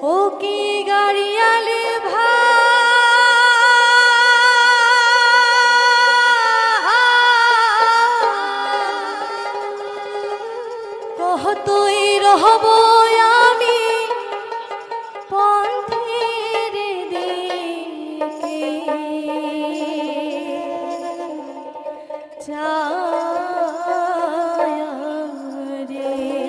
ও কি গাড়িয়ালে কহতই রহব আমি পন্থের দিকে চায়া রে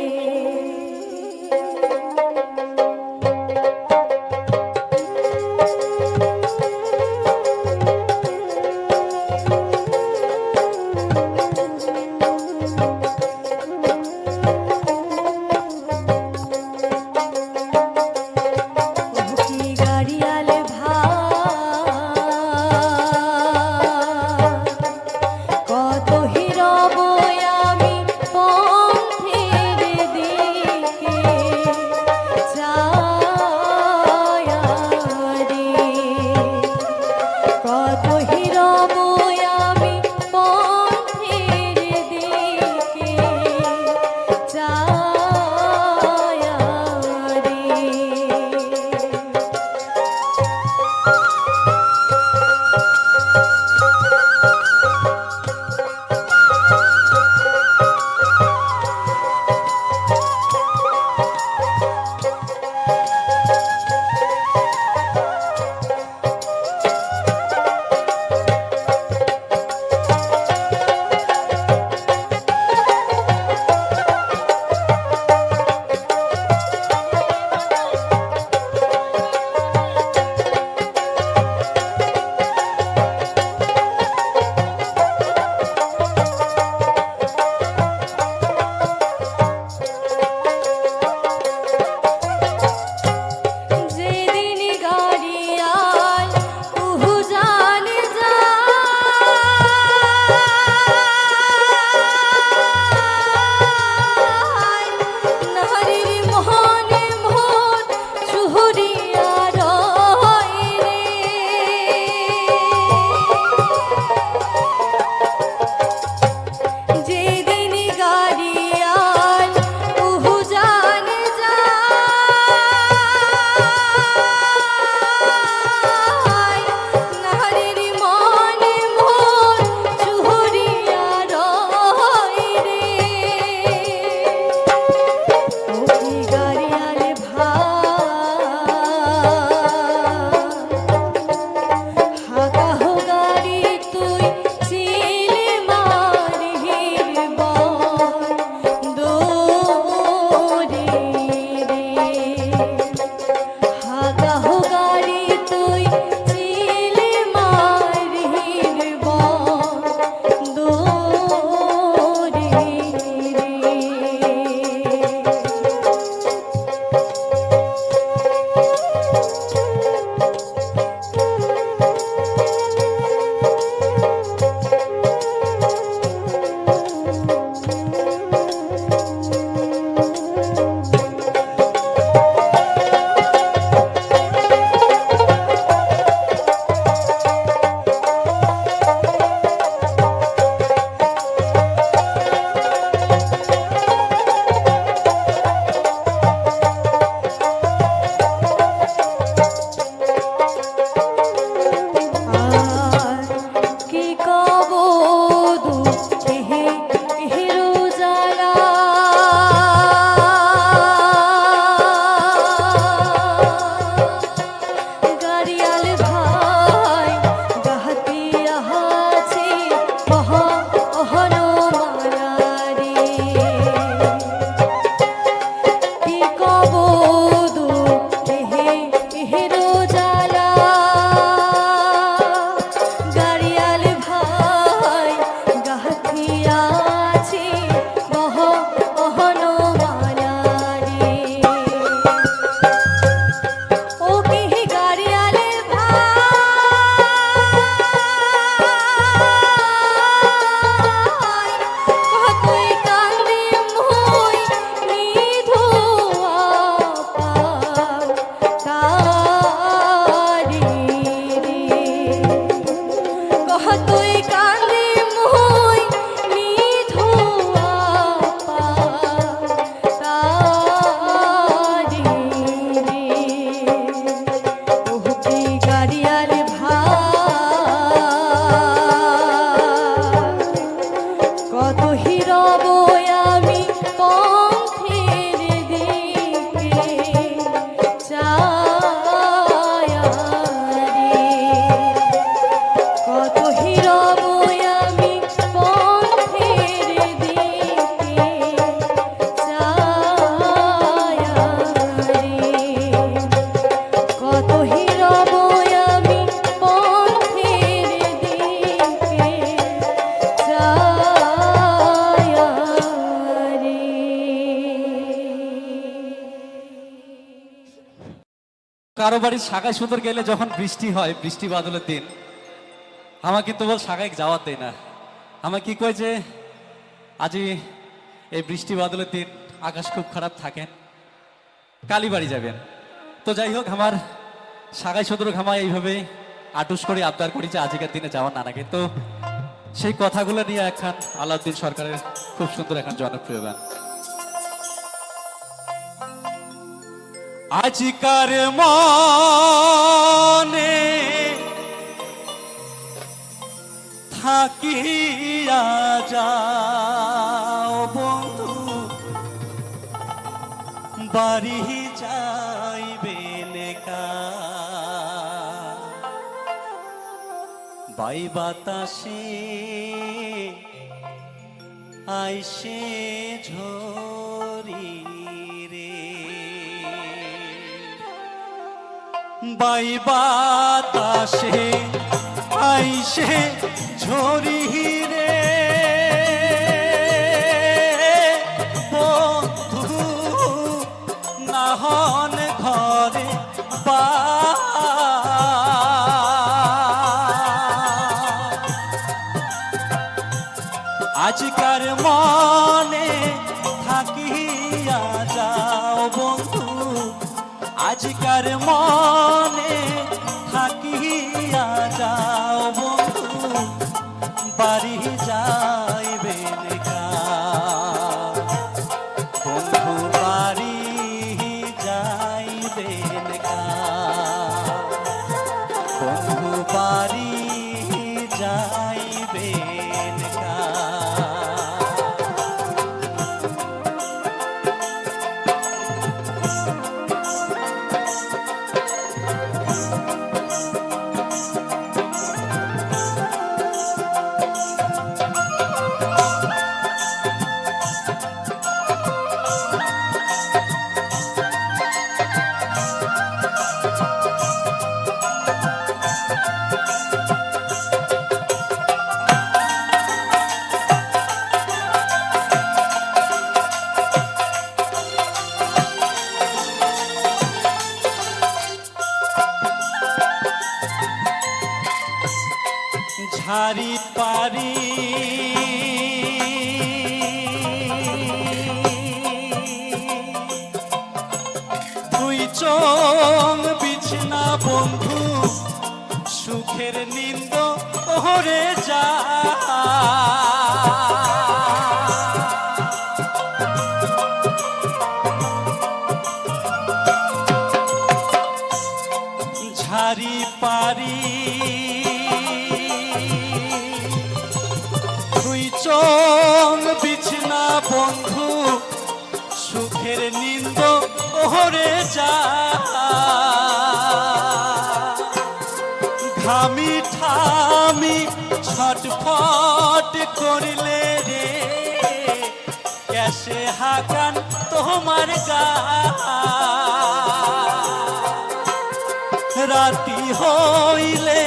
কারো বাড়ির শাখায় সুন্দর গেলে যখন বৃষ্টি হয়, বৃষ্টি বাদলের দিন, আমার কিন্তু বল শাখায় যাওয়ার দেয় না। আমার কি কয় যে আজই এই বৃষ্টি বাদলের দিন আকাশ খুব খারাপ থাকেন, কালীবাড়ি যাবেন। তো যাই হোক, আমার শাখায় সুন্দর ঘামা এইভাবে আটুস করি, আবদার করি যে আজকের দিনে যাওয়ার নানাকে। তো সেই কথাগুলো নিয়ে একখান আলাউদ্দিন সরকারের খুব সুন্দর এখন জনপ্রিয় গান। আজিকার মনে থাকিয়া যাও বন্ধু, বাড়ি যাইবে লেকা, বাই বাতাসে আইসে ঝরি রে, বাই বাতাসে আইসে ঝরি রে, বন্ধু নাহন ঘরে বা আজকার মনে থাকিয়া যাও বন্ধু, আজকার মনে থাকিয়া যাও বন্ধু, বাড়ি যাইবে লেকা, বন্ধু বাড়ি যাইবে লেকা, বন্ধু বাড়ি যাইবে লেকা। ঝাড়ি পারি তুই চোখ বিছনা বন্ধু, সুখের নিন্দ ওরে যা, ঝাড়ি পারি চোখ বিছনা বন্ধু, সুখের নিন্দ ওরে যা, ঘামি ঠামি ছটফট করলে রে, ক্যাসে হাকান তোমার গা, রাতি হইলে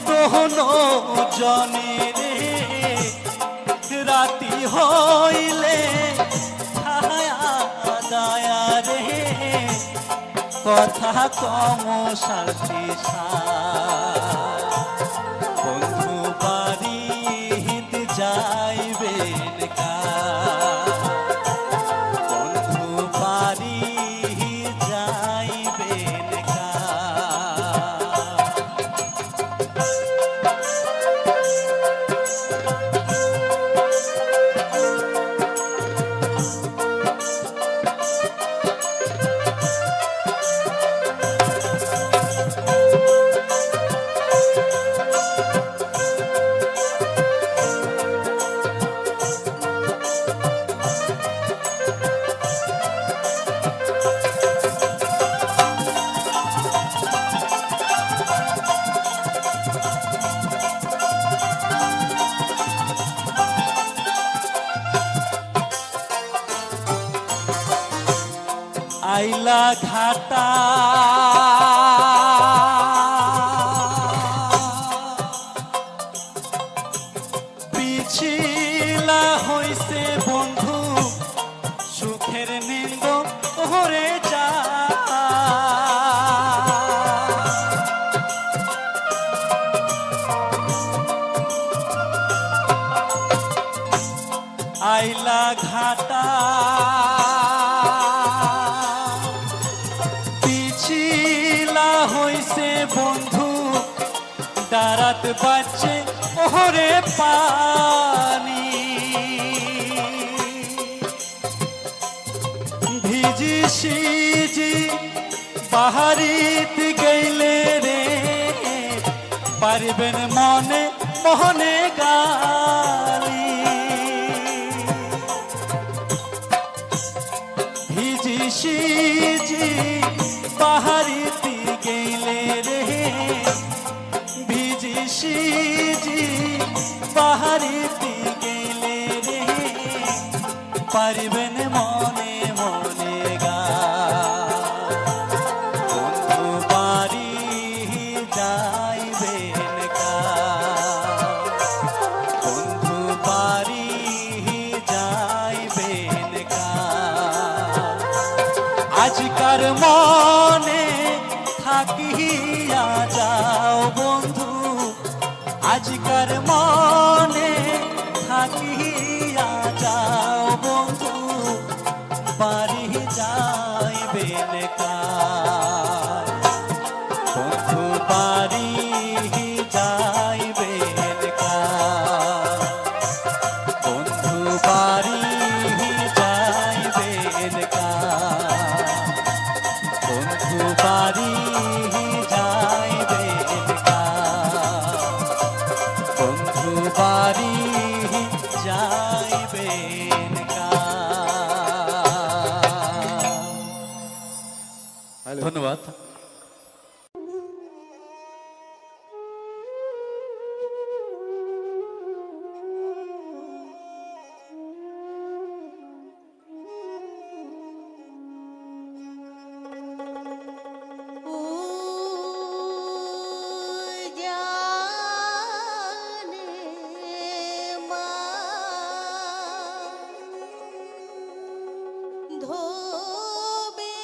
দোহনো জনে রে, রাতি হইলে ছায়া দয়া রে, কথা কম সারতি বন্ধু বাড়ি যাইবে লেকা, বন্ধু বাড়ি যাইবে লেকা। আইলা ঘাটা পিছিলা হইছে বন্ধু, সুখের নিন্দ ওরে যা, শিলা হইছে বন্ধু দারাত বাচ্চে ওহরে পানি ভিজি সিজি বাহারিত গেলে রে পারবেন মনে মোহনে গালি ভিজি সিজি বাহারিতি গেলে রে ভিজি সিজি বাহারিতি গেলে রে পারবেন মনে মনে গা বন্ধু বাড়ি যাইবেন কা বন্ধু বাড়ি যাইবেন কা আজকার মনে থাকিয়া যাও বন্ধু আজকার মনে থাকিয়া যাও বন্ধু বাড়ি যাইবেন কার বন্ধু বাড়ি যাইবেন কার বন্ধু বাড়ি যাইবেন কার বন্ধু বাড়ি যাইবেন কার বন্ধু বাড়ি যাইবেন কার ধন্যবাদ জানে মা ধোবে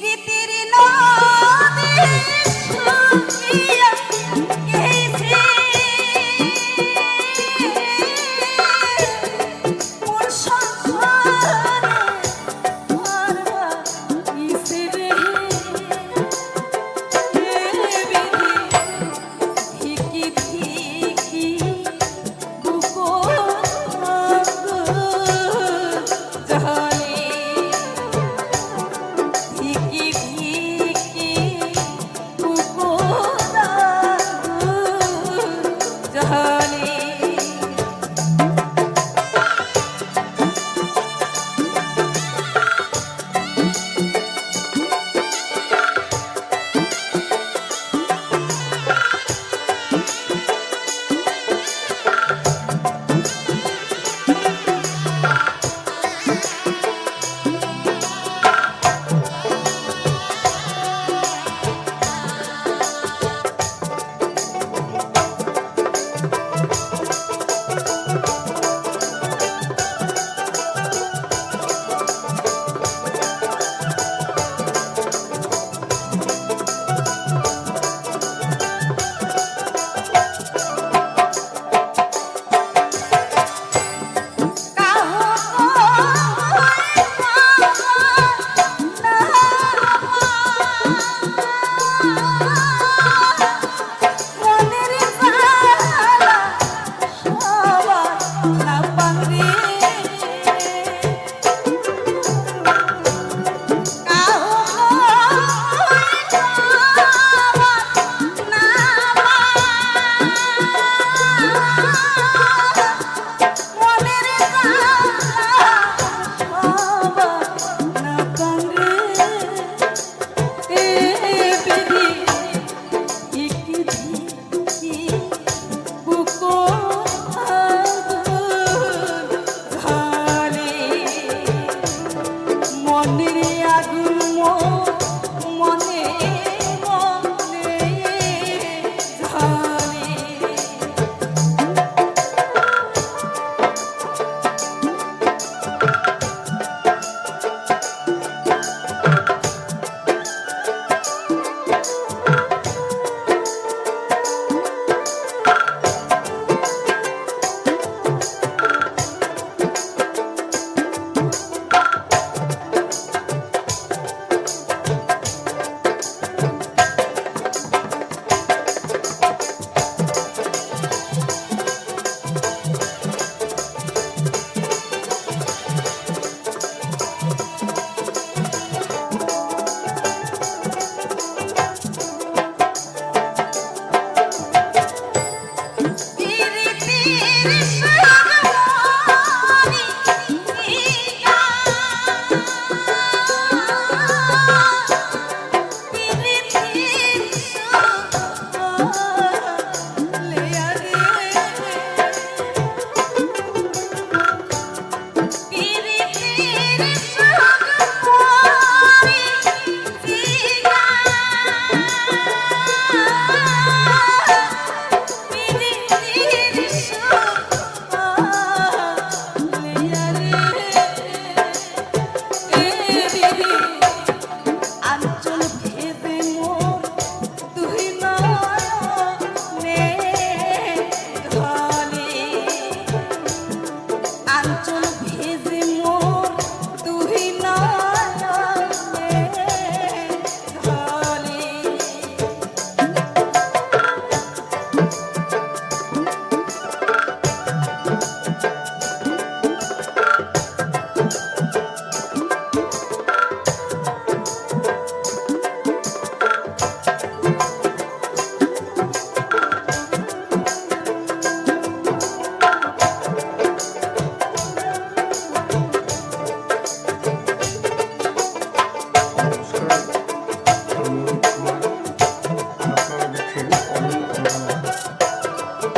প্রীতির নদী শুকিয়ে গেছে মোর সংসারে আর কিসে রে বিধি ধিকি বুকো জানে ধিকি ধিকি বুকো জানে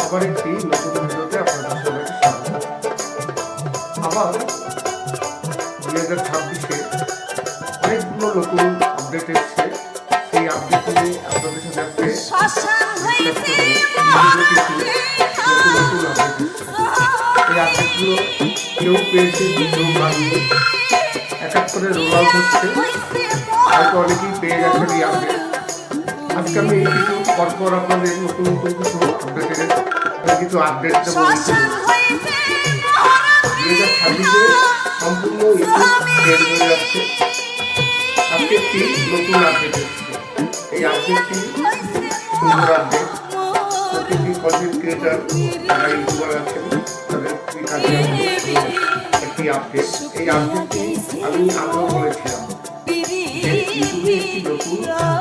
আবার একটি নতুন ভিডিওতে আপনাদের সবাইকে স্বাগত। আবার 2026-এ অনেকগুলো নতুন আপডেট এসছে। সেই আপডেট নিয়ে আপনাদের সাথে আজকে নতুন নতুন আপডেট এসছে। এই আপডেটগুলো কেউ পেয়েছে, কেউ পায়নি। এক এক করে রোল আউট হচ্ছে। হয়তো অনেকেই পেয়ে গেছেন এই আপডেট। আজকে আমি কিছু পরপর আপনাদের নতুন নতুন কিছু আপডেট দেবো। 2026-এ সম্পূর্ণ ইউটিউব ট্রেন্ড হয়ে যাচ্ছে। আজকে একটি নতুন আপডেট এসেছে। এই আপডেটটি সুন্দর আপডেট। প্রত্যেকটি কন্টেন্ট ক্রিয়েটার যারা ইউটিউবার আছেন তাদের খুবই কাজে একটি আপডেট। এই আপডেটটি আমি আগেও বলেছিলাম যে ইউটিউবে একটি নতুন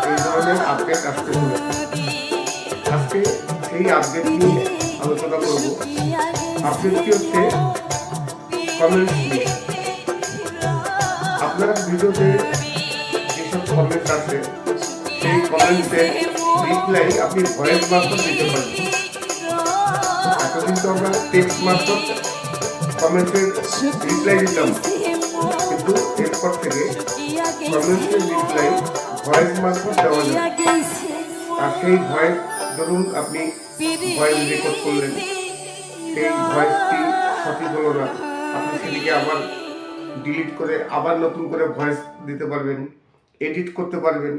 এই ধরনের আপডেট আসতে চলেছে। আজকে সেই আপডেট নিয়ে আলোচনা করব। আপডেটটি হচ্ছে কমেন্টস নিয়ে। আপনার ভিডিওতে যেসব কমেন্টস আছে সেই কমেন্টসে রিপ্লাই আপনি ভয়েস মারফত দিতে পারেন। এতদিন তো আমরা টেক্সট মারফত কমেন্টের রিপ্লাই দিতাম, কিন্তু এরপর থেকে কমেন্টের রিপ্লাই ভয়েস মারফত দেওয়া যায়। আর সেই ভয়েস ধরুন আপনি ভয়েস রেকর্ড করলেন, সেই ভয়েসটি সঠিক হলো না, আপনি সেটিকে আবার ডিলিট করে আবার নতুন করে ভয়েস দিতে পারবেন, এডিট করতে পারবেন।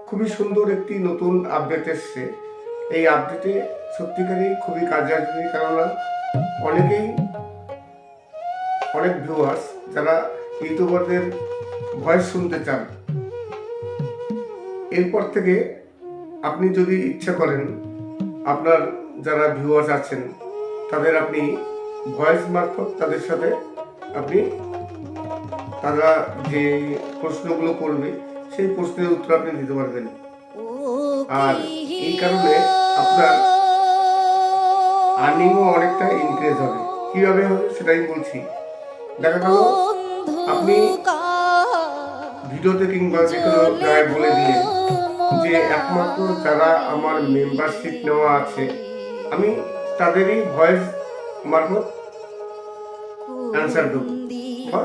খুবই সুন্দর একটি নতুন আপডেট এসছে। এই আপডেটে সত্যিকারই খুবই কাজে আসবে, কেননা অনেক ভিউয়ার্স যারা ইউটিউবারদের ভয়েস শুনতে চান। এরপর থেকে আপনি যদি ইচ্ছা করেন, আপনার যারা ভিউয়ার্স আছেন তাদের আপনি ভয়েস মারফত তাদের সাথে আপনি তারা যে প্রশ্নগুলো করবে সেই প্রশ্নের উত্তর আপনি দিতে পারবেন। আর এই কারণে আপনার আর্নিংও অনেকটা ইনক্রিজ হবে। কিভাবে হবে সেটাই বলছি। দেখা গেল আপনি ভিডিওতে কিংবা যে কোনো জায়গায় বলে দিলেন যে একমাত্র যারা আমার মেম্বারশিপ নেওয়া আছে আমি তাদেরই ভয়েস মারফত অ্যান্সার দেব বা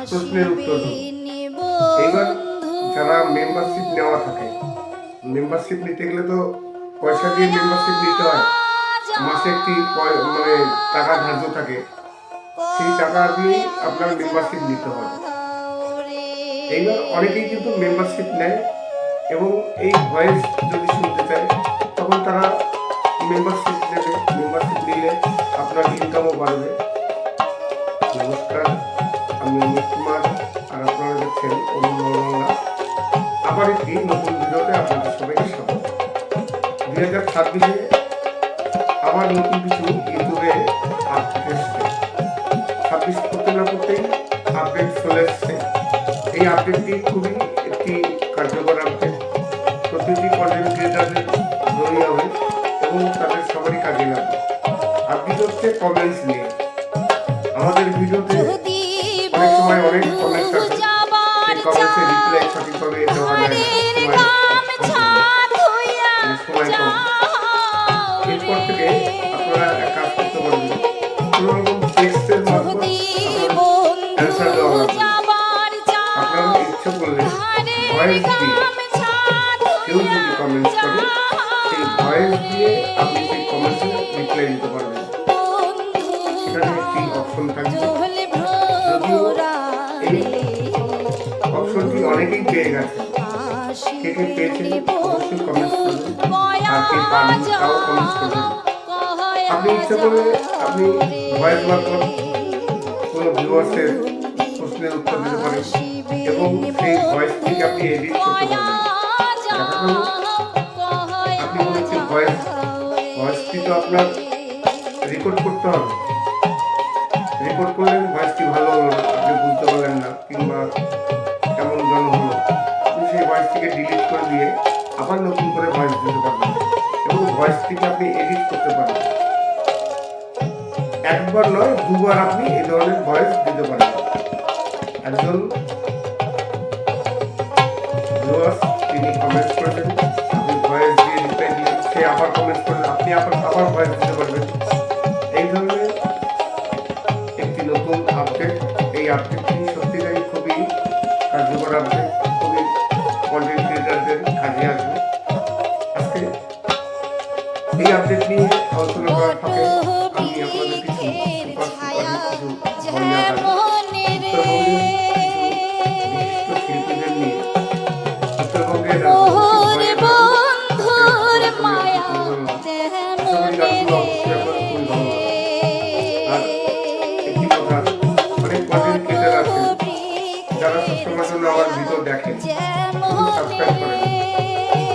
প্রশ্নের উত্তর দেব। এইবার যারা মেম্বারশিপ নেওয়া থাকে, মেম্বারশিপ নিতে গেলে তো পয়সা দিয়ে মেম্বারশিপ নিতে হয়, মাসে একটি মানে টাকা ধার্য থাকে, সেই টাকা দিয়ে আপনার মেম্বারশিপ নিতে হয়। এইবার অনেকেই কিন্তু মেম্বারশিপ নেয় এবং এই ভয়েস যদি শুনতে চায় তখন তারা মেম্বারশিপ নেবে। মেম্বারশিপ নিলে আপনার ইনকামও বাড়বে। নমস্কার, আমি অমিত কুমার আর আপনারা দেখছেন অনুমোদনা। আবার একটি নতুন ভিডিওতে আপনাদের সবাইকে স্বাগত। 2026-এ আবার নতুন কিছু ইউটিউবে আপডেট এসছে। 26 করতে না করতেই আপডেট চলে এসছে। এই আপডেটটি খুবই একটি কার্যকর আপডেট। প্রতিটি কন্টেন্ট ক্রিয়েটারদের জড়িয়ে হবে এবং তাদের সবারই কাজে লাগবে। আপডেট হচ্ছে কমেন্টস নিয়ে। আমাদের ভিডিওতে অনেক সময় অনেক কমেন্টস আছে, সেই কমেন্টসের রিপ্লাই সঠিকভাবে দেওয়া যায় না, সময় কম। এরপর থেকে আপনারা এক কাজ করতে পারবেন, কোনো রকম টেক্সটের মাধ্যমে অ্যান্সার দেওয়া লাগবে। আপনারা ইচ্ছে করলে ভয়েস দিয়ে কেউ যদি কমেন্টস করে সেই ভয়েস দিয়ে আপনি সেই কমেন্টসে রিপ্লাই দিতে পারবেন। সেখানে একটি অপশন থাকবে, যদিও এই অপশনটি অনেকেই পেয়ে গেছে। কে কে পেয়েছেন অবশ্যই কমেন্টস করবেন, আর কে পাননি তাও কমেন্টস করবেন। আপনি ইচ্ছা করলে আপনি ভয়েস মারফত কোনো ভিউয়ার্সের প্রশ্নের উত্তর দিতে পারেন এবং সেই ভয়েসটিকে আপনি এডিট করতে পারবেন। দেখা গেল আপনি কোনো একটি ভয়েসটি তো আপনার রেকর্ড করতে হবে। রেকর্ড করলেন, ভয়েসটি ভালো হলো না, আপনি বুঝতে পারলেন না কিংবা কেমন গান হলো, আপনি সেই ভয়েসটিকে ডিলিট করে দিয়ে আবার নতুন করে ভয়েস দিতে পারবেন এবং ভয়েসটিকে আপনি এডিট করতে পারবেন। একবার নয়, দুবার আপনি এই ধরনের ভয়েস দিতে পারবেন। একজন ভিউয়ার্স তিনি কমেন্টস করেছেন, আপনি ভয়েস দিয়ে রিপ্লাই দিলেন, সে আবার কমেন্টস করলেন, আপনি আবার ভয়েস দিতে পারবেন। এই ধরনের একটি নতুন আপডেট। এই আপডেটটি সত্যিকারই খুবই কার্যকর আপডেট, খুবই কন্টেন্ট ক্রিয়েটারদের কাজে আসবে। আজকে এই আপডেট নিয়ে আলোচনা করার ফাঁকে আমি আপনাদের কিছু শিল্পীদের নিয়ে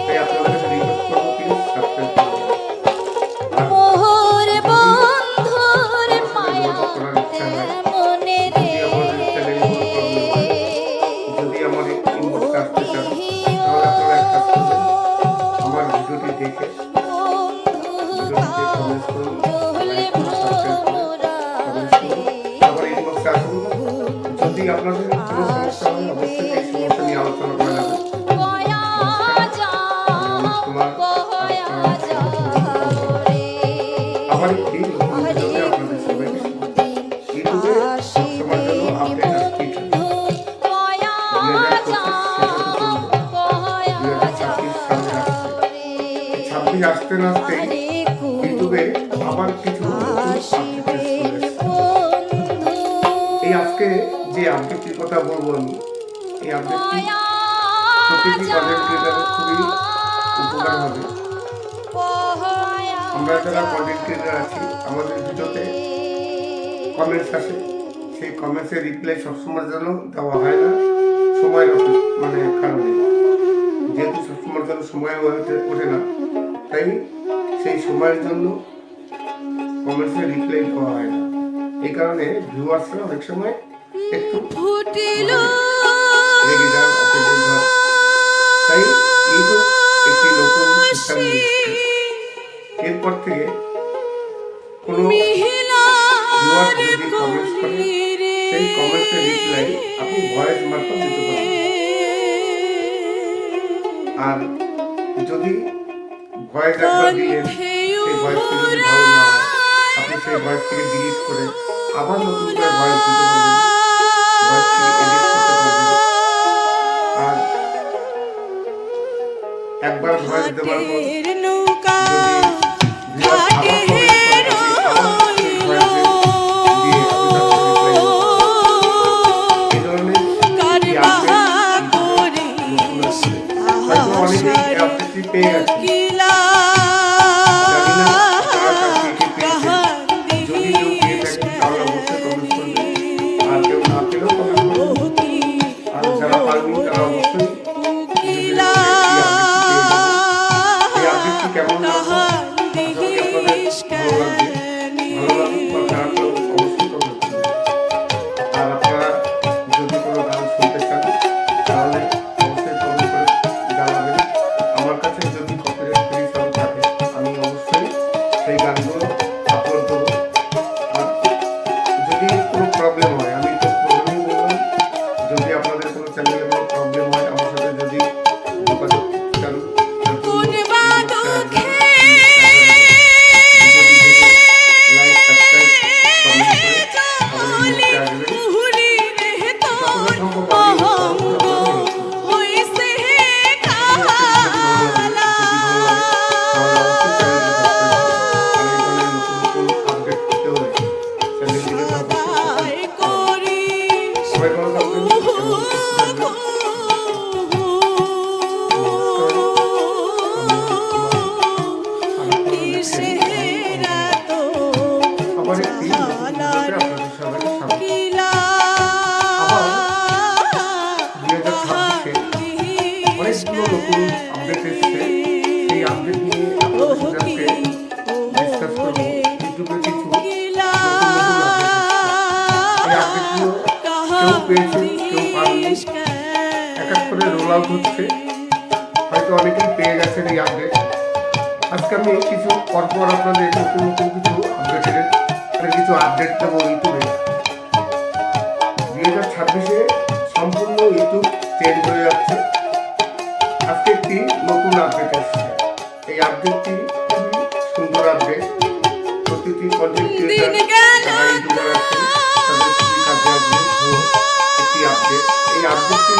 তাই আপনাদের কাছে রিকোয়েস্ট করবো প্লিজ সাবস্ক্রাইব করুন। আর মোহর বন্ধুর আমার সাথে মায়া যোগাযোগ করার ইচ্ছা হয়, মনে যদি আমার চ্যানেলে কোনো প্রবলেম হয়, যদি আমার ইনবক্সে আসতে চান, তাহলে আপনারা এক কাজ করবেন, আমার ভিডিওটি দেখে ভিডিওটিতে কমেন্টস করুন, লাইক করুন, সাবস্ক্রাইব করুন, কমেন্টস করুন, আবার ইনবক্সে আসুন। যদি আপনাদের কোনো সমস্যা হয়, অবশ্যই এই সমস্যা নিয়ে আলোচনা করা যাবে। কয়া অনুজ কুমার, আবার একটি নতুন ভিডিওতে আপনাদের সবাইকে স্বাগত। ইউটিউবে সবসময়ের জন্য আপডেট আসতেই থাকে। 2026 সামনে আসছে। 26 আসতে না আসতেই ইউটিউবে আবার কিছু নতুন আপডেট চলে এসেছে। এই আজকে যে আপডেটটির কথা বলবো আমি, এই আপডেটটি প্রতিটি কন্টেন্ট ক্রিয়েটারের খুবই উপকার হবে। আমরা যারা কন্টেন্ট ক্রিয়েটার আছি, আমাদের ভিডিওতে কমেন্টস আসে, সেই কমেন্টসের রিপ্লাই সবসময়ের জন্য দেওয়া হয় না, সময়ের কারণে, যেহেতু সবসময়ের জন্য সময় হয়ে ওঠে না, তাই সেই সময়ের জন্য কমেন্টসের রিপ্লাই দেওয়া হয় না। এই কারণে ভিউয়ার্সরা অনেক সময় একটু রেগে যান, অপেক্ষা হয়। তাই ইউটিউব একটি নতুন সিস্টেম নিয়ে এসেছে। এরপর থেকে কোনো ভিউয়ার যদি কমেন্টস করে, সেই কমেন্টসের রিপ্লাই আপনি ভয়েস মারফত দিতে পারেন। আর যদি ভয়েস একবার দিলেন, সেই ভয়েসটি যদি ভালো না হয়, আপনি সেই ভয়েসটিকে ডিলিট করে আবার নতুন করে ভয়েস দিতে পারবেন, ভয়েসটিকে এডিট করতে পারবেন। আর একবার ভয়েস দেওয়ার পর যদি ভিউয়ার আবার কমেন্ট করে, আপনি আবার সেই ভয়েসে দিয়ে আপনি তাকে রিপ্লাই দিতে পারবেন। এই ধরনের একটি আপডেট নতুন আসছে। হয়তো অনেকেই এই আপডেটটি পেয়ে গেছে, জানি না আপনারা কার কে পেয়েছেন। যদি কেউ পেয়ে থাকেন তাহলে অবশ্যই কমেন্ট করবেন, আর কেউ না পেলেও কমেন্ট করবেন। আর যারা পারেনি তারা অবশ্যই এই আপডেটটি কেমন লাগলো, আশা করি আপনাদের ভালো লাগবে। ভালো লাগুক বা খারাপ লাগুক অবশ্যই কমেন্ট করবেন। আর আপনারা যদি কোনো গান শুনতে চান, তাহলে অবশ্যই কমেন্ট করে জানাবেন। আমার কাছে যদি কপিরাইট ফ্রি সং থাকে, আমি অবশ্যই সেই গানগুলো আপলোড দেবো। আর যদি কোনো প্রবলেম হয়, আমি তো প্রবলেমই বললাম, যদি আপনাদের কোনো চ্যানেলে কোনো প্রবলেম হয়, আমার সাথে যদি যোগাযোগ চান, ভিডিওটি দেখে লাইক, সাবস্ক্রাইব, কমেন্ট করে আমাদের ইনবক্সে আসবেন। যতটা সম্ভব আমি অবশ্যই আপনাদের হেল্প করবো। আবার একটি নতুন ভিডিওতে আপনাদের সবাইকে স্বাগত। আবার 2026-এ অনেকগুলো নতুন আপডেট এসেছে। সেই আপডেট নিয়ে আপনাদের সাথে আজকে ডিসকাস করবো। ইউটিউবে কিছু নতুন আপডেট এসেছে। এই আপডেটগুলো কেউ পেয়েছেন, কেউ পাননি, এক এক করে রোল আউট হচ্ছে। হয়তো অনেকেই পেয়ে গেছেন এই আপডেট। আজকে আমি কিছু পরপর আপনাদের নতুন নতুন কিছু আপডেট দেবো ইউটিউবে। 2026-এ সম্পূর্ণ ইউটিউব চেঞ্জ হয়ে যাচ্ছে। আজকে একটি নতুন আপডেট এসেছে। এই আপডেটটি খুবই সুন্দর আপডেট। প্রতিটি কন্টেন্ট ক্রিয়েটার যারা ইউটিউবার আছেন, তাদের খুবই কাজে আসবে একটি আপডেট। এই আপডেটটি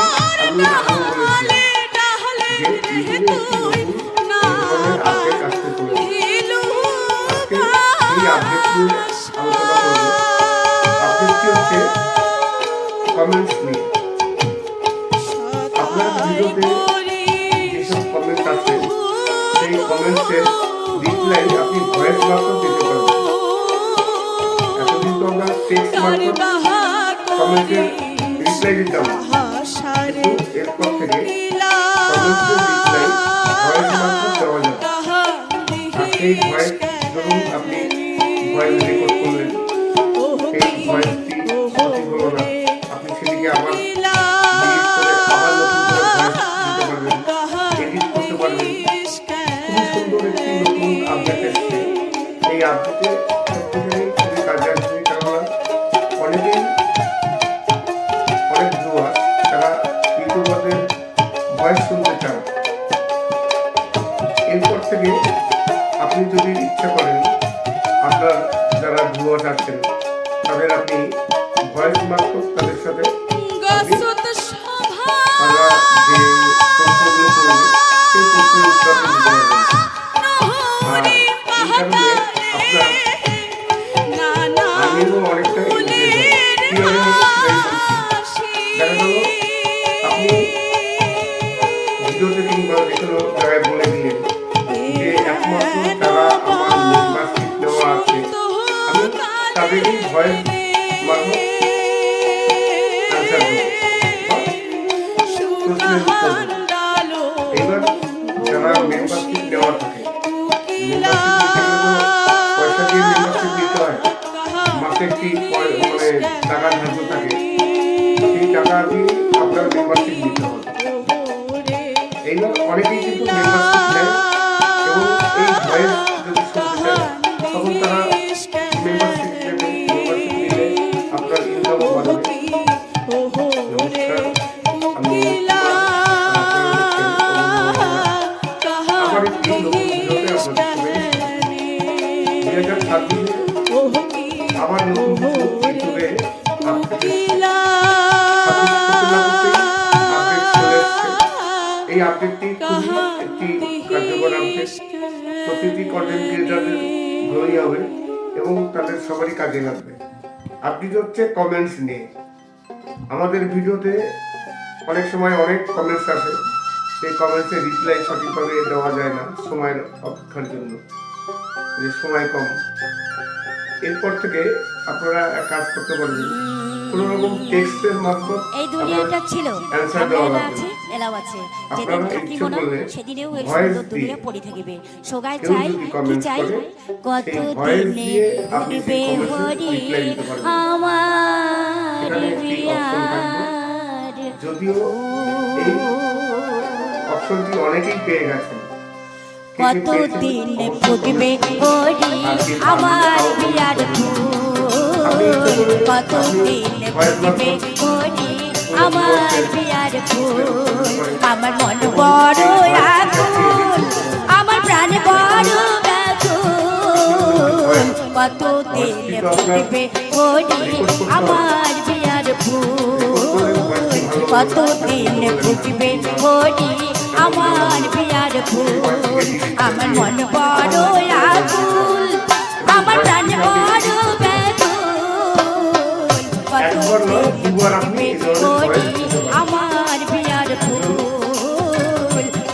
আমি আগেও বলেছিলাম যে ইউটিউবে একটি নতুন ধরনের আপডেট আসতে চলেছে। আজকে এই আপডেট নিয়ে আলোচনা করব। আপডেটটি হচ্ছে কমেন্টস নিয়ে। আপনার ভিডিওতে যেসব কমেন্টস আছে, সেই কমেন্টসের রিপ্লাই আপনি ভয়েস মারফত দিতে পারবেন। এতদিন তো আমরা টেক্সট মারফত কমেন্টের রিপ্লাই দিতাম, কিন্তু এরপর থেকে কমেন্টসের সেই ভয়েস ধরুন আপনি ভয়েস রেকর্ড করলেন, সেই ভয়েসটি সঠিক হলো না, আপনি সেটিকে আবার delete করে আবার নতুন করে ভয়েস দিতে পারবেন, এডিট করতে পারবেন। খুবই সুন্দর একটি নতুন আপডেট এসছে। এই আপডেটে সত্যিকারই খুবই কাজে আসবে, কেননা অনেকেই অনেক ভিউয়ার তারা ইউটিউবারদের ভয়েস শুনতে চান। এরপর থেকে আপনি যদি ইচ্ছা করেন, আপনার যারা ভিউয়ার আছেন তাদের আপনি ভয়েস মারফত তাদের সাথে তারা যে প্রশ্নগুলো করবে সেই প্রশ্নের উত্তর দিতে পারবেন। আর এই কারণে আপনার আমিও অনেকটা দেখা গেল আপনি ভিডিওতে কিংবা যে কোনো জায়গায় বলে দিলেন যে একমাত্র তারা আমার মেম্বারশিপ নেওয়া আছে, আমি তাদেরই ভয়েস মারফত অ্যান্সার দেবো, প্রশ্নের উত্তর দেবো। এবার যারা মেম্বারশিপ নেওয়া থাকে, পয়সা দিয়ে মেম্বারশিপ নিতে হয়, মাসে একটি মানে টাকা ধার্য থাকে, সেই টাকা দিয়ে আপনার মেম্বারশিপ নিতে হবে। এইবার অনেকেই কিন্তু মেম্বারশিপ নেয় এবং এই ভয়েস যদি শুনতে চায় তখন তারা মেম্বারশিপ নেবে, মেম্বারশিপ নিলে আপনার ইনকামও বাড়বে। নমস্কার, আমি আমার একটি নতুন ভিডিওতে আপনাদের সবাই 2026 আবার নতুন ইউটিউবে এই আপডেটটি খুবই একটি কার্যকর আপডেট। প্রতিটি কন্টেন্ট ক্রিয়েটারদের ভালোই হবে এবং তাদের সবারই কাজে লাগবে। আপডেট হচ্ছে কমেন্টস নিয়ে। আমাদের ভিডিওতে অনেক সময় অনেক কমেন্টস আসে, সেই কমেন্টসের রিপ্লাই সঠিকভাবে দেওয়া যায় না সময়ের অপেক্ষার জন্য, যে সময় কম। এরপর থেকে আপনারা এক কাজ করতে পারবেন, কোন রকম টেক্সটের মারফত এই দুনিয়াটা ছিল অ্যানসার দেওয়া আমরা লাগবে। আছি এলাও আছে, আপনারা যেদিন থাকিব ইচ্ছে না করলে সেদিনেও এই ভয়েস সুন্দর দিয়ে দুনিয়া পড়ে থাকিবে। সোগায় কেউ চাই যদি কি কমেন্ট চাই করে কত সেই ভয়েস দিনে দিয়ে আপনি উঠবে সেই কমেন্টে হরি রিপ্লাই দিতে পারবেন। আমার এখানে একটি অপশন থাকবে, বিয়ার যদিও এই অপশনটি অনেকেই পেয়ে গেছেন, কে কে কত পেয়েছেন দিনে অবশ্যই ফুটবে comment হরি আর কে আমার তাও বিয়ার আপনি ইচ্ছে ফুল, করলে কত আপনি দিনে ভয়েস ফুটবে মারফত হরি আমার বিয়ার ফুল, আমার মন এবং বড় এই ভয়েসটি আকুল, আমার প্রাণ বড় ব্যাকুল, কত দিনে ফুটবে হরি আমার বিয়ার ফুল, কত দিনে ফুটবে হরি আমার বিয়ার ফুল, আমার মন বড় আকুল, আমার প্রাণ বড় ব্যাকুল, কত একবার নয়, দুবার আপনি এই ধরনের হরি ভয়েস দিতে পারেন। আমার বিয়ার ফুল,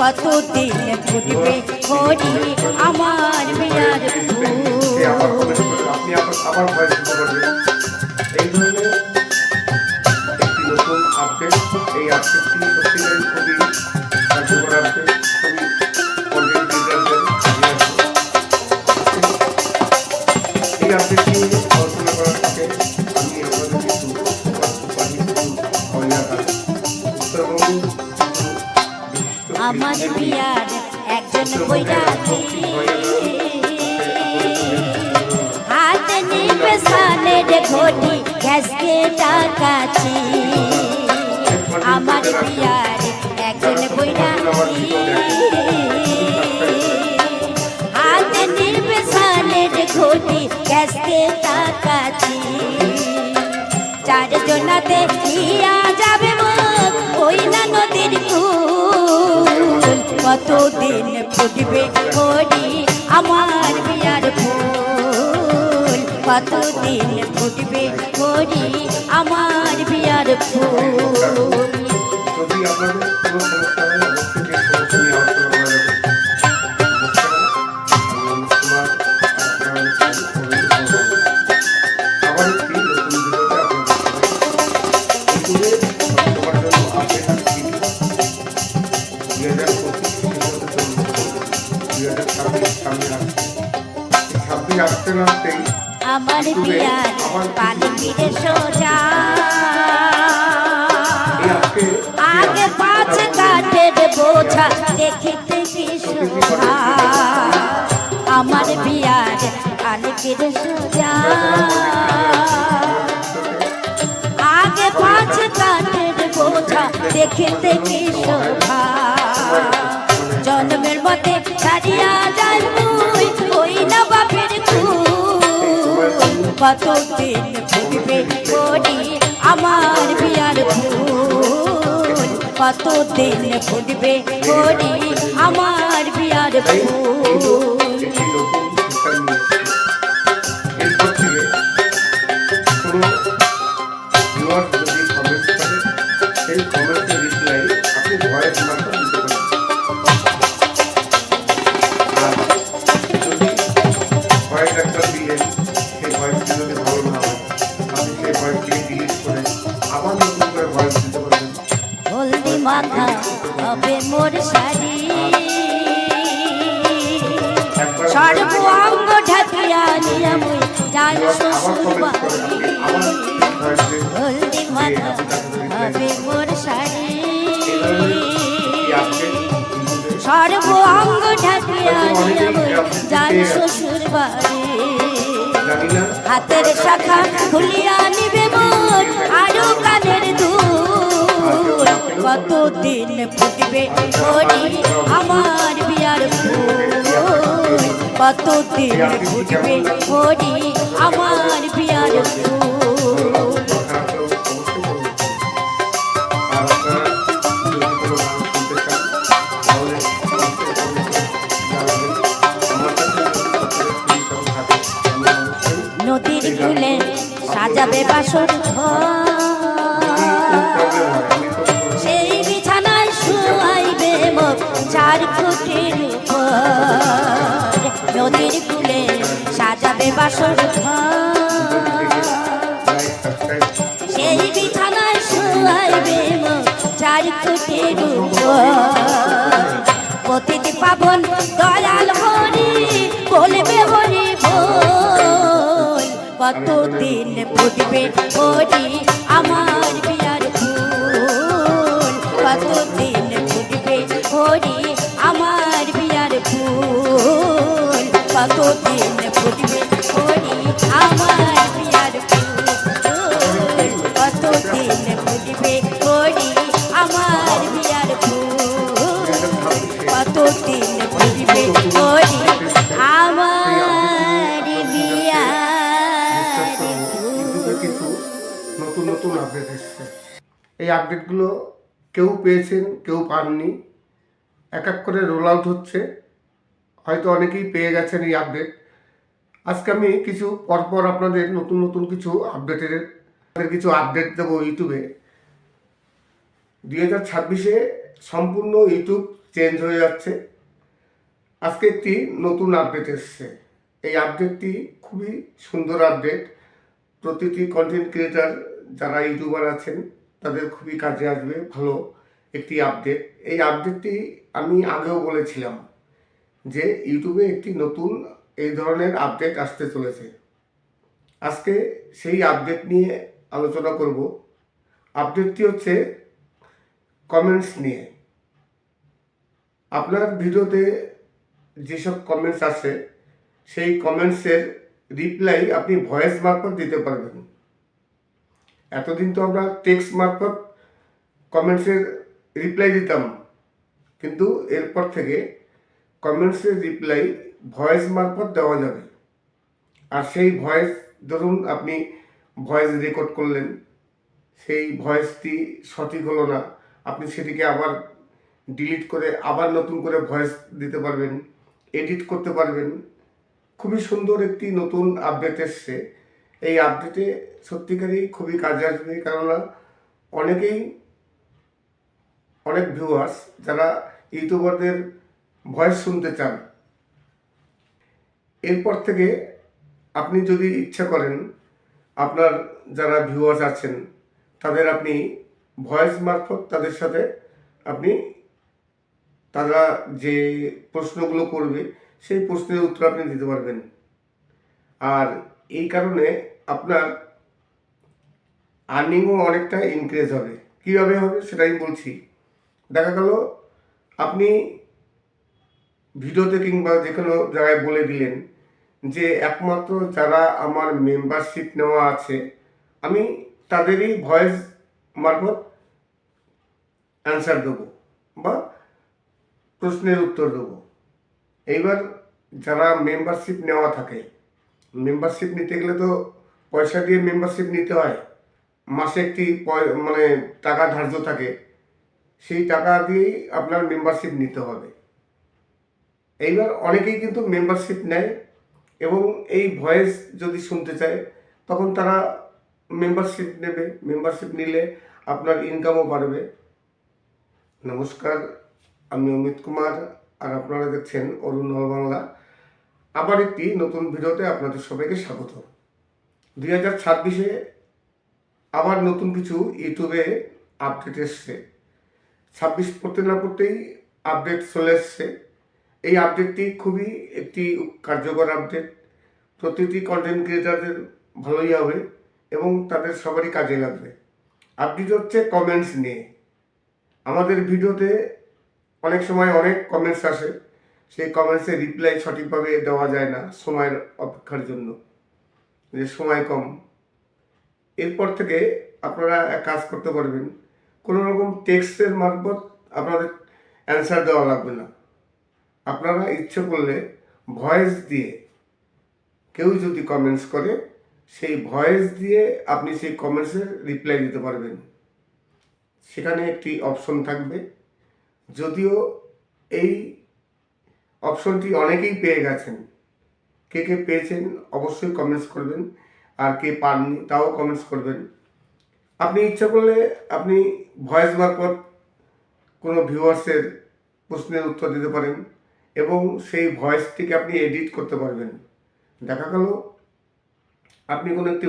কত দিনে ফুটবে হরি আমার বিয়ার সে আবার ফুল। কমেন্ট করে আপনি আবার ভয়েস দিতে পারবেন। এই ধরনের একটি নতুন আপডেট, এই আপডেটটি সত্যিকারই খুবই কার্যকর আপডেট, খুবই কন্টেন্ট ক্রিয়েটারদের কাজে আসবে। এই আপডেট নিয়ে আলোচনা করার থেকে আমি আপনাদের কিছু উত্তরবঙ্গ আমার বিয়ার একজন বৈরাগী, হাতে নিবে সানের ঘটি গ্যাসকে টাকাছি, আমার বিয়ার একজন বৈরাগী, হাতে নিবে সানের ঘটি গ্যাসকে টাকাছি, চারজনাতে নিয়া যাবে মুখ ওই না নদীর কুল, কত দিন ফুটবে হরি আমার বিয়ার ফুল, কত দিন ফুটবে হরি আমার বিয়ার ফুল। যদি আপনাদের কোনো সমস্যা হয় অবশ্যই সেই সমস্যা নিয়ে আলোচনা করা যাবে। আবার একটি নতুন ভিডিওতে আপনাদের ইউটিউবে সবার জন্য আপডেট আসছি 2025 2026 সামনে আসছে। আপনি আসতে না আসতেই আমার বিয়ার পানি ফিরে সোজা এই আজকে আগে পাঁচ কাঠের বোঝা দেখিতে কি শোভা আমার বিয়ার পানি ফিরে সোজা আগে পাঁচ কাঠের বোঝা দেখিতে কি শোভা জন্মের মতে ছাড়িয়া যায় মুই ওই না বাপের কতদিন ফুটবে করি আমার বিয়ার ফুল কতদিন ফুটবে করি আমার বিয়ার ফুল একটি নতুন শিক্ষা নিয়ে এসেছি। এরপর থেকে কোনো ভিউয়ার্স যদি কমেন্ট করে সেই কমেন্টের রিপ্লাই আপনি ভয়েস মারফত দিতে পারেন। আর যদি ভয়েস একটা দিলেন সেই ভয়েসটি যদি ভালো না হয় আপনি সেই ভয়েসটিকে ডিলিট করে আবার নতুন করে ভয়েস দিতে পারবেন। হলদি মাথা হবে মোর শাড়ি একবার সর্বাঙ্গ ঢাকিয়া নিয়া মুই যাই আবার শ্বশুর কমেন্ট করে বাড়ি আপনি আবার ভয়েস দিন। হলদি মাথা হবে মোর শাড়ি সর্বাঙ্গ ঢাকিয়া নিয়া মুই যাই শ্বশুর বাড়ি জানি না হাতের শাখা খুলিয়া নিবে মোর আরো কানের দুল কতদিন ফুটবে করি আমার বিয়ার ফুল কতদিন ফুটবে করি আমার বিয়ার ফুল নদীর কূলে সাজাবে বাসর ঘর সেই বিছানায় শুয়াইবে মোক 4 ফুটের উপর নদীর কূলে সাজাবে বাসর ঘর সেই বিছানায় শুয়াইবে মোক 4 ফুটের উপর প্রতিটি পাবন দয়াল হরি বলবে হরি বল কতদিন ফুটবে করি আমার বিয়ার ফুল কতদিন ফুটবে করি আমার বিয়ার ফুল কতদিন ফুটবে করি আমার বিয়ার ফুল কতদিন ফুটবে করি আমার বিয়ার ফুল কতদিন ফুটবে করি আমার বিয়ার ইউটিউবে কিছু নতুন নতুন আপডেট এসছে। এই আপডেটগুলো কেউ পেয়েছেন কেউ পাননি, এক এক করে রোল আউট হচ্ছে। হয়তো অনেকেই পেয়ে গেছেন এই আপডেট। আজকে আমি কিছু পরপর আপনাদের নতুন নতুন কিছু আপডেট দেবো ইউটিউবে। 2026-এ সম্পূর্ণ ইউটিউব চেঞ্জ হয়ে যাচ্ছে। আজকে একটি নতুন আপডেট এসছে। এই আপডেটটি খুবই সুন্দর আপডেট। প্রতিটি কন্টেন্ট ক্রিয়েটার যারা ইউটিউবার আছেন তাদের খুবই কাজে আসবে ভালো একটি আপডেট। এই আপডেটটি আমি আগেও বলেছিলাম যে ইউটিউবে একটি নতুন এই ধরনের আপডেট আসতে চলেছে। আজকে সেই আপডেট নিয়ে আলোচনা করব। আপডেটটি হচ্ছে কমেন্টস নিয়ে। আপনার ভিডিওতে যেসব কমেন্টস আসে সেই কমেন্টসের রিপ্লাই আপনি ভয়েস মারফত দিতে পারবেন। এতদিন তো আমরা টেক্সট মারফত কমেন্টসের রিপ্লাই দিতাম, কিন্তু এরপর থেকে কমেন্টসের রিপ্লাই ভয়েস মারফত দেওয়া যাবে। আর সেই ভয়েস, ধরুন আপনি ভয়েস রেকর্ড করলেন, সেই ভয়েসটি সঠিক হলো না, আপনি সেটিকে আবার ডিলিট করে আবার নতুন করে ভয়েস দিতে পারবেন, এডিট করতে পারবেন। খুবই সুন্দর একটি নতুন আপডেট এসছে। এই আপডেটে সত্যিকারই খুবই কাজে আসবে, কেননা অনেক ভিউয়ার্স যারা ইউটিউবারদের ভয়েস শুনতে চান। এরপর থেকে আপনি যদি ইচ্ছা করেন, আপনার যারা ভিউয়ার্স আছেন তাদের আপনি ভয়েস মারফত তাদের সাথে তারা যে প্রশ্নগুলো করবে সেই প্রশ্নের উত্তর আপনি দিতে পারবেন। আর এই কারণে আপনার আর্নিংও অনেকটা ইনক্রিজ হবে। কীভাবে হবে সেটা আমি বলছি। দেখা গেল আপনি ভিডিওতে কিংবা যে কোনো জায়গায় বলে দিলেন যে একমাত্র যারা আমার মেম্বারশিপ নেওয়া আছে আমি তাদেরই ভয়েস মারফত অ্যান্সার দেবো বা প্রশ্নের উত্তর দেবো। এইবার যারা মেম্বারশিপ নেওয়া থাকে, মেম্বারশিপ নিতে গেলে তো পয়সা দিয়ে মেম্বারশিপ নিতে হয়, মাসে একটি মানে টাকা ধার্য থাকে, সেই টাকা দিয়েই আপনার মেম্বারশিপ নিতে হবে। এইবার অনেকেই কিন্তু মেম্বারশিপ নেয় এবং এই ভয়েস যদি শুনতে চায় তখন তারা মেম্বারশিপ নেবে। মেম্বারশিপ নিলে আপনার ইনকামও বাড়বে। নমস্কার, আমি অমিত কুমার আর আপনারা দেখছেন অরুণ অল বাংলা। আবার একটি নতুন ভিডিওতে আপনাদের সবাইকে স্বাগত। 2026-এ আবার নতুন কিছু ইউটিউবে আপডেট এসছে। 26 পড়তে না পড়তেই আপডেট চলে এসছে। এই আপডেটটি খুবই একটি কার্যকর আপডেট। প্রতিটি কন্টেন্ট ক্রিয়েটারদের ভালোই হবে এবং তাদের সবারই কাজে লাগবে। আপডেট হচ্ছে কমেন্টস নিয়ে। আমাদের ভিডিওতে অনেক সময় অনেক কমেন্টস আসে, সেই কমেন্টসের রিপ্লাই সঠিকভাবে দেওয়া যায় না সময়ের অপেক্ষার জন্য, যে সময় কম। এরপর থেকে আপনারা এক কাজ করতে পারবেন, কোনো রকম টেক্সটের মারফত আপনাদের অ্যান্সার দেওয়া লাগবে না। আপনারা ইচ্ছে করলে ভয়েস দিয়ে, কেউ যদি কমেন্টস করে সেই ভয়েস দিয়ে আপনি সেই কমেন্টসের রিপ্লাই দিতে পারবেন। সেখানে একটি অপশন থাকবে, যদিও এই অপশনটি অনেকেই পেয়ে গেছেন। কে কে পেয়েছেন অবশ্যই কমেন্টস করবেন, আর কে পাননি তাও কমেন্টস করবেন। আপনি ইচ্ছা করলে আপনি ভয়েস মারফত কোনো ভিউয়ার্সের প্রশ্নের উত্তর দিতে পারেন এবং সেই ভয়েসটিকে আপনি এডিট করতে পারবেন। দেখা গেল আপনি কোনো একটি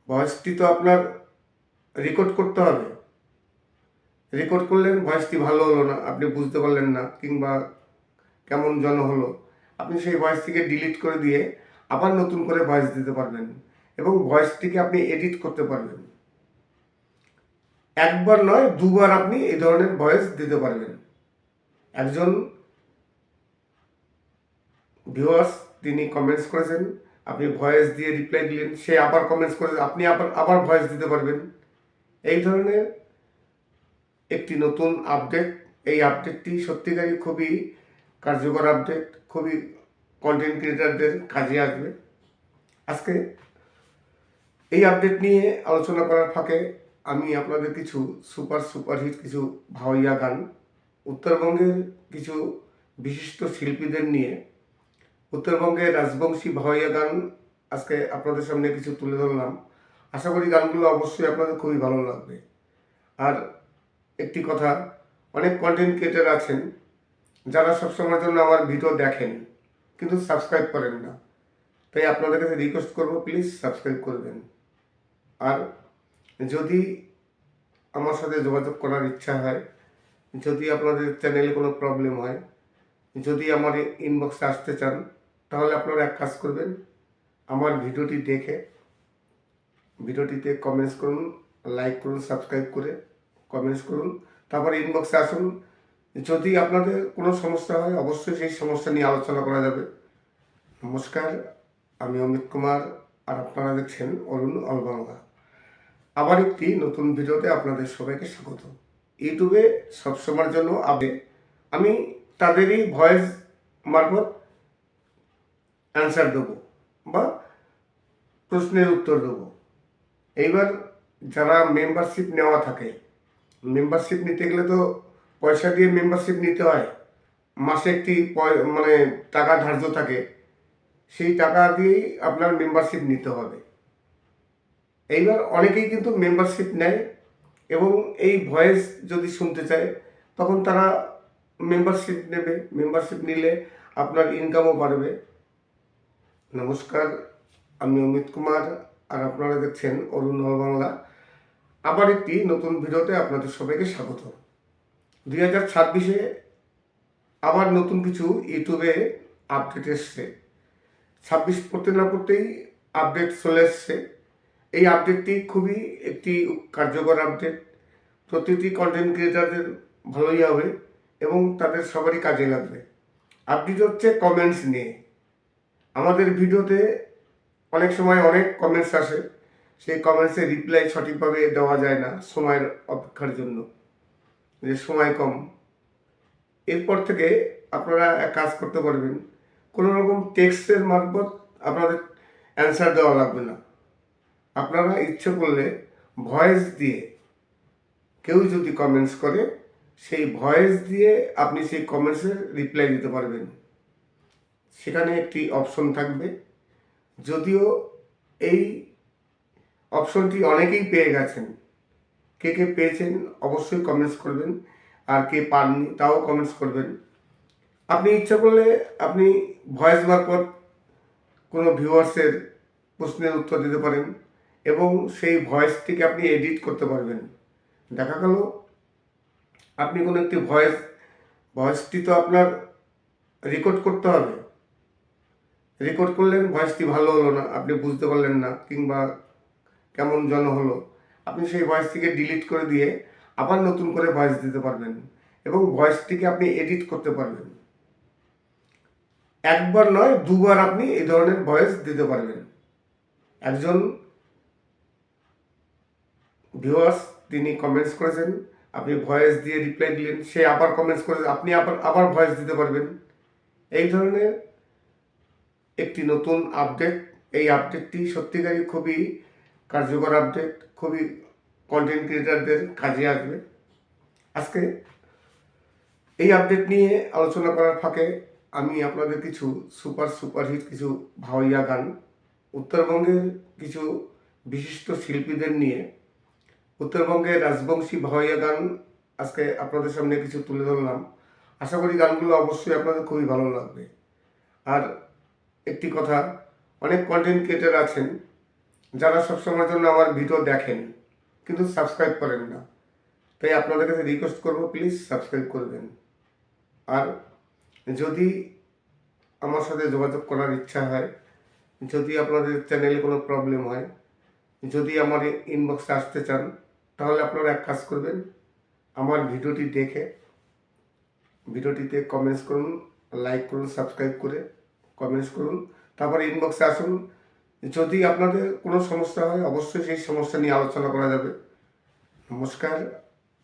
ভয়েসটি তো আপনার রেকর্ড করতে হবে। রেকর্ড করলেন, ভয়েসটি ভালো হলো না, আপনি বুঝতে পারলেন না কিংবা কেমন যেন হলো, আপনি সেই ভয়েসটিকে ডিলিট করে দিয়ে আবার নতুন করে ভয়েস দিতে পারবেন এবং ভয়েসটিকে আপনি এডিট করতে পারবেন। একবার নয়, দুবার আপনি এই ধরনের ভয়েস দিতে পারবেন। একজন ভিউয়ার্স তিনি কমেন্টস করেছেন, আপনি ভয়েস দিয়ে রিপ্লাই দিলেন, সে আবার কমেন্টস করেছেন, আপনি আবার ভয়েস দিতে পারবেন। এই ধরনের একটি নতুন আপডেট। এই আপডেটটি সত্যিকারই খুবই কার্যকর আপডেট, খুবই কন্টেন্ট ক্রিয়েটারদের কাজে আসবে। আজকে এই আপডেট নিয়ে আলোচনা করার ফাঁকে আমি আপনাদের কিছু সুপারহিট কিছু ভাওয়াইয়া গান, উত্তরবঙ্গের কিছু বিশিষ্ট শিল্পীদের নিয়ে উত্তরবঙ্গের রাজবংশী ভাওয়াইয়া গান আজকে আপনাদের সামনে কিছু তুলে ধরলাম। আশা করি গানগুলো অবশ্যই আপনাদের খুবই ভালো লাগবে। আর একটি কথা, অনেক কন্টেন্ট ক্রিয়েটার আছেন যারা সবসময়ের জন্য আমার ভিডিও দেখেন কিন্তু সাবস্ক্রাইব করেন না। তাই আপনাদের কাছে রিকোয়েস্ট করবো, প্লিজ সাবস্ক্রাইব করবেন। আর যদি আমার সাথে যোগাযোগ করার ইচ্ছা হয়, যদি আপনাদের চ্যানেলে কোনো প্রবলেম হয়, যদি আমার ইনবক্সে আসতে চান, তাহলে আপনারা এক কাজ করবেন, আমার ভিডিওটি দেখে ভিডিওটিতে কমেন্টস করুন, লাইক করুন, সাবস্ক্রাইব করে কমেন্টস করুন, তারপর ইনবক্সে আসুন। যদি আপনাদের কোনো সমস্যা হয় অবশ্যই সেই সমস্যা নিয়ে আলোচনা করা যাবে। নমস্কার, আমি অমিত কুমার আর আপনারা দেখছেন অরুণ অল বাংলা। আবার একটি নতুন ভিডিওতে আপনাদের সবাইকে স্বাগত। ইউটিউবে সবসময়ের জন্য আমি তাদেরই ভয়েস মারফত অ্যান্সার দেবো বা প্রশ্নের উত্তর দেবো। এইবার যারা মেম্বারশিপ নেওয়া থাকে, মেম্বারশিপ নিতে গেলে তো পয়সা দিয়ে মেম্বারশিপ নিতে হয়, মাসে একটি মানে টাকা ধার্য থাকে, সেই টাকা দিয়েই আপনার মেম্বারশিপ নিতে হবে। এইবার অনেকেই কিন্তু মেম্বারশিপ নেয় এবং এই ভয়েস যদি শুনতে চায় তখন তারা মেম্বারশিপ নেবে। মেম্বারশিপ নিলে আপনার ইনকামও বাড়বে। নমস্কার, আমি অমিত কুমার আর আপনারা দেখছেন অরুণ অল বাংলা। আবার একটি নতুন ভিডিওতে আপনাদের সবাইকে স্বাগত। 2026-এ আবার নতুন কিছু ইউটিউবে আপডেট এসছে। 26 পড়তে না পড়তেই আপডেট চলে এসছে। এই আপডেটটি খুবই একটি কার্যকর আপডেট, প্রতিটি কন্টেন্ট ক্রিয়েটারদের ভালোই হবে এবং তাদের সবারই কাজে লাগবে। আপডেট হচ্ছে কমেন্টস নিয়ে। আমাদের ভিডিওতে অনেক সময় অনেক কমেন্টস আসে, সেই কমেন্টসের রিপ্লাই সঠিকভাবে দেওয়া যায় না সময়ের অপেক্ষার জন্য, যে সময় কম। এরপর থেকে আপনারা এক কাজ করতে পারবেন, কোনো রকম টেক্সটের মারফত আপনাদের অ্যান্সার দেওয়া লাগবে না। আপনারা ইচ্ছে করলে ভয়েস দিয়ে, কেউ যদি কমেন্টস করে সেই ভয়েস দিয়ে আপনি সেই কমেন্টসের রিপ্লাই দিতে পারবেন। সেখানে একটি অপশন থাকবে, যদিও এই অপশনটি অনেকেই পেয়ে গেছেন। কে কে পেয়েছেন অবশ্যই কমেন্টস করবেন, আর কে পাননি তাও কমেন্টস করবেন। আপনি ইচ্ছা করলে আপনি ভয়েস মারফত কোনো ভিউয়ার্সের প্রশ্নের উত্তর দিতে পারেন এবং সেই ভয়েসটিকে আপনি এডিট করতে পারবেন। দেখা গেল আপনি কোনো একটি ভয়েসটি তো আপনার রেকর্ড করতে হবে। রেকর্ড করলেন, ভয়েসটি ভালো হলো না, আপনি বুঝতে পারলেন না, কিংবা কেমন যেন হলো, আপনি সেই ভয়েসটিকে ডিলিট করে দিয়ে আবার নতুন করে ভয়েস দিতে পারবেন এবং ভয়েসটিকে আপনি এডিট করতে পারবেন। একবার নয়, দুবার আপনি এই ধরনের ভয়েস দিতে পারবেন। একজন ভিউয়ার্স তিনি কমেন্টস করেছেন, আপনি ভয়েস দিয়ে রিপ্লাই দিলেন, সে আবার কমেন্টস করেছেন, আপনি আবার ভয়েস দিতে পারবেন। এই ধরনের একটি নতুন আপডেট। এই আপডেটটি সত্যিকারই খুবই কার্যকর আপডেট, খুবই কন্টেন্ট ক্রিয়েটারদের কাজে আসবে। আজকে এই আপডেট নিয়ে আলোচনা করার ফাঁকে আমি আপনাদের কিছু সুপারহিট কিছু ভাওয়াইয়া গান, উত্তরবঙ্গের কিছু বিশিষ্ট শিল্পীদের নিয়ে উত্তরবঙ্গের রাজবংশী ভাওয়াইয়া গান আজকে আপনাদের সামনে কিছু তুলে ধরলাম। আশা করি গানগুলো অবশ্যই আপনাদের খুবই ভালো লাগবে। আর একটি কথা, অনেক কন্টেন্ট ক্রিয়েটার আছেন যারা সবসময়ের জন্য আমার ভিডিও দেখেন কিন্তু সাবস্ক্রাইব করেন না, তাই আপনাদের কাছে রিকোয়েস্ট করব, প্লিজ সাবস্ক্রাইব করবেন। আর যদি আমার সাথে যোগাযোগ করার ইচ্ছা হয়, যদি আপনাদের চ্যানেলে কোনো প্রবলেম হয়, যদি আমার ইনবক্সে আসতে চান, তাহলে আপনারা এক কাজ করবেন, আমার ভিডিওটি দেখে ভিডিওটিতে কমেন্টস করুন, লাইক করুন, সাবস্ক্রাইব করে কমেন্টস করুন, তারপরে ইনবক্সে আসুন। যদি আপনাদের কোনো সমস্যা হয় অবশ্যই সেই সমস্যা নিয়ে আলোচনা করা যাবে। নমস্কার,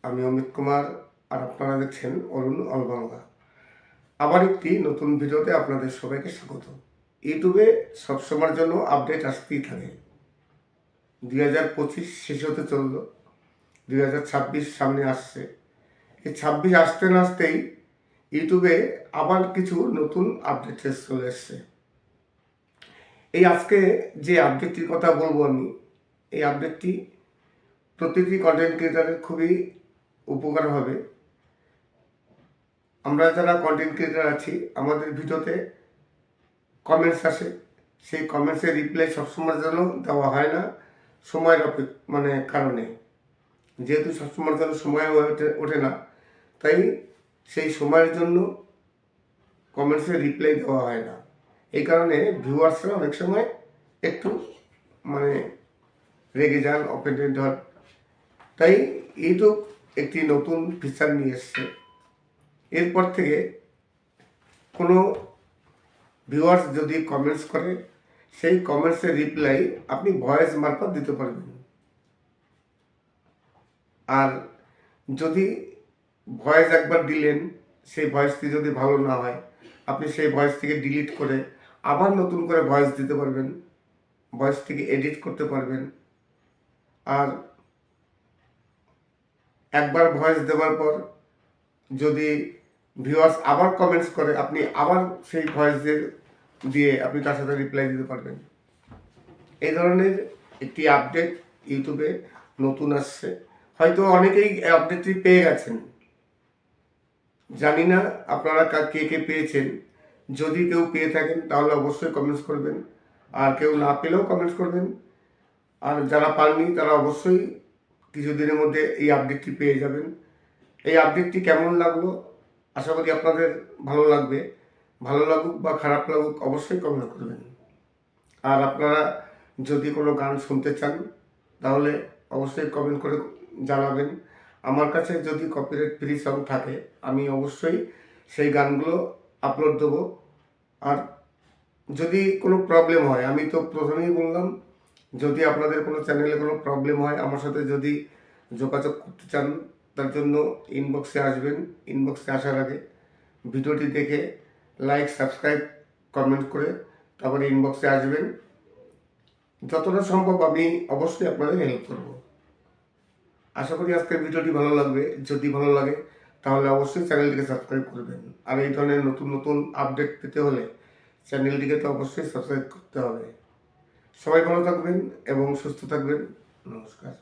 আমি অমিত কুমার, আর আপনারা দেখছেন অরুণ অলবাংলা। আবার একটি নতুন ভিডিওতে আপনাদের সবাইকে স্বাগত। ইউটিউবে সবসময়ের জন্য আপডেট আসতেই থাকে। 2025 শেষ হতে চলল, 2026 সামনে আসছে। এই 26 আসতে না আসতেই ইউটিউবে আবার কিছু নতুন আপডেট চলে এসছে। এই আজকে যে আপডেটটির কথা বলবো আমি, এই আপডেটটি প্রতিটি কন্টেন্ট ক্রিয়েটারের খুবই উপকার হবে। আমরা যারা কন্টেন্ট ক্রিয়েটার আছি, আমাদের ভিডিওতে কমেন্টস আসে, সেই কমেন্টসের রিপ্লাই সবসময়ের জন্য দেওয়া হয় না সময়ের কারণে। যেহেতু সবসময়ের জন্য সময় ওঠে না, তাই সেই সময়ের জন্য কমেন্টসের রিপ্লাই দেওয়া হয় না। এই কারণে ভিউয়ার্সরা অনেক সময় একটু রেগে যান, অফেন্ডেড হন। তাই ইউটিউব একটি নতুন ফিচার নিয়ে এসছে। এরপর থেকে কোনো ভিউয়ার্স যদি কমেন্টস করে, সেই কমেন্টসের রিপ্লাই আপনি ভয়েস মারফত দিতে পারবেন। আর যদি ভয়েস একবার দিলেন, সেই ভয়েসটি যদি ভালো না হয়, আপনি সেই ভয়েসটিকে ডিলিট করে আবার নতুন করে ভয়েস দিতে পারবেন, ভয়েসটিকে এডিট করতে পারবেন। আর একবার ভয়েস দেওয়ার পর যদি ভিউয়ার্স আবার কমেন্টস করে, আপনি আবার সেই ভয়েস দিয়ে আপনি তার সাথে রিপ্লাই দিতে পারবেন। এই ধরনের একটি আপডেট ইউটিউবে নতুন আসছে। হয়তো অনেকেই এই আপডেটটি পেয়ে গেছেন, জানি না আপনারা কে কে পেয়েছেন। যদি কেউ পেয়ে থাকেন তাহলে অবশ্যই কমেন্টস করবেন, আর কেউ না পেলেও কমেন্টস করবেন। আর যারা পাননি তারা অবশ্যই কিছুদিনের মধ্যে এই আপডেটটি পেয়ে যাবেন। এই আপডেটটি কেমন লাগলো আশা করি আপনাদের ভালো লাগবে। ভালো লাগুক বা খারাপ লাগুক অবশ্যই কমেন্ট করবেন। আর আপনারা যদি কোনো গান শুনতে চান তাহলে অবশ্যই কমেন্ট করে জানাবেন। আমার কাছে যদি কপিরাইট ফ্রি সং থাকে আমি অবশ্যই সেই গানগুলো আপলোড দেবো। আর যদি কোনো প্রবলেম হয়, আমি তো প্রথমেই বললাম, যদি আপনাদের কোনো চ্যানেলে কোনো প্রবলেম হয় আমার সাথে যদি যোগাযোগ করতে চান তার জন্য ইনবক্সে আসবেন। ইনবক্সে আসার আগে ভিডিওটি দেখে লাইক, সাবস্ক্রাইব, কমেন্ট করে তারপরে ইনবক্সে আসবেন। যতটা সম্ভব আমি অবশ্যই আপনাদের হেল্প করব। আশা করি আজকের ভিডিওটি ভালো লাগবে। যদি ভালো লাগে তাহলে অবশ্যই চ্যানেলটিকে সাবস্ক্রাইব করবেন। আর এই ধরনের নতুন নতুন আপডেট পেতে হলে চ্যানেলটিকে তো অবশ্যই সাবস্ক্রাইব করতে হবে। সবাই ভালো থাকবেন এবং সুস্থ থাকবেন। নমস্কার।